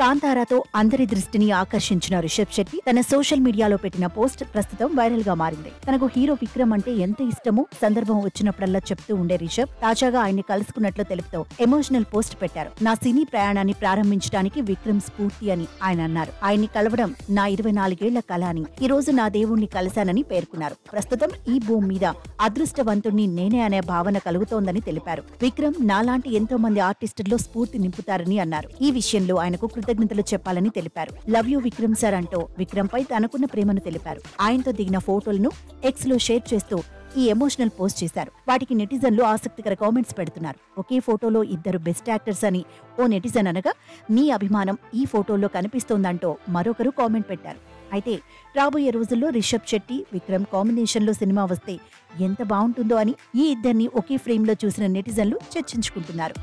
కాంతారాతో అందరి దృష్టిని ఆకర్షించిన రిషబ్ శెట్టి తన సోషల్ మీడియాలో పెట్టిన పోస్ట్ ప్రస్తుతం వైరల్ గా మారింది. తనకు హీరో విక్రమ్ అంటే ఎంత ఇష్టమో సందర్భం వచ్చినప్పుడల్లా చెప్తూ ఉండే రిషబ్ తాజాగా ఆయన్ని కలుసుకున్నట్లు తెలుపుతూ ఎమోషనల్ పోస్ట్ పెట్టారు. నా సినీ ప్రయాణాన్ని ప్రారంభించడానికి విక్రమ్ స్ఫూర్తి అని ఆయన అన్నారు. ఆయన్ని కలవడం నా 24 ఏళ్ల కల అని, ఈ రోజు నా దేవుణ్ణి కలిశానని పేర్కొన్నారు. ప్రస్తుతం ఈ భూమి మీద అదృష్టవంతుణ్ణి నేనే అనే భావన కలుగుతోందని తెలిపారు. విక్రమ్ నాలాంటి ఎంతో మంది ఆర్టిస్టుల్లో స్ఫూర్తి నింపుతారని అన్నారు. ఈ విషయంలో ఆయనకు కృతజ్ఞతలు చెప్పాలని తెలిపారు. లవ్ యూ విక్రమ్ సార్ అంటూ విక్రమ్ పై తనకున్న ప్రేమను తెలిపారు. ఆయనతో దిగిన ఫోటోలను ఎక్స్ లో షేర్ చేస్తూ ఈ ఎమోషనల్ పోస్ట్ చేశారు. వాటికి నెటిజన్లు ఆసక్తికర కామెంట్స్ పెడుతున్నారు. ఒకే ఫోటోలో ఇద్దరు బెస్ట్ యాక్టర్స్ అని ఓ నెటిజన్ అనగా, మీ అభిమానం ఈ ఫోటోల్లో కనిపిస్తోందంటూ మరొకరు కామెంట్ పెట్టారు. అయితే రాబోయే రోజుల్లో రిషబ్ శెట్టి, విక్రమ్ కాంబినేషన్ లో సినిమా వస్తే ఎంత బాగుంటుందో అని ఈ ఇద్దరిని ఒకే ఫ్రేమ్ లో చూసిన నెటిజన్లు చర్చించుకుంటున్నారు.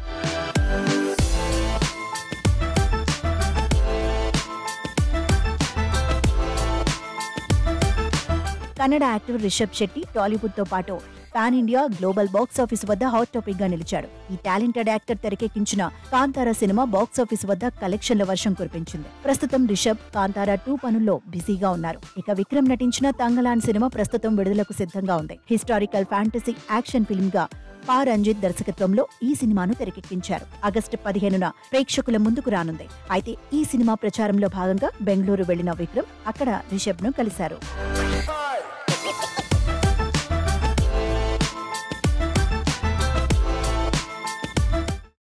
కన్నడ యాక్టర్ రిషబ్ శెట్టి టాలీవుడ్ తో పాటు pan India, global box office వద్ద హాట్ టాపిక్ గా నిలిచాడు. ఈ టాలెంటెడ్ యాక్టర్ తెరకెక్కించిన కాంతారా సినిమా బాక్స్ ఆఫీస్ వద్ద కలెక్షన్ల వర్షం కురిపించింది. ప్రస్తుతం రిషబ్ కాంతారా 2 పనుల్లో బిజీగా ఉన్నారు. ఇక విక్రమ్ నటించిన తంగలాన్ సినిమా ప్రస్తుతం విడుదలకు సిద్ధంగా ఉంది. హిస్టారికల్ ఫ్యాంటసీ యాక్షన్ ఫిల్మ్ గా పా రంజిత్ దర్శకత్వంలో ఈ సినిమాను తెరకెక్కించారు. ఆగస్టు 15న ప్రేక్షకుల ముందుకు రానుంది. అయితే ఈ సినిమా ప్రచారంలో భాగంగా బెంగళూరు వెళ్లిన విక్రమ్ అక్కడ రిషబ్ ను కలిశారు.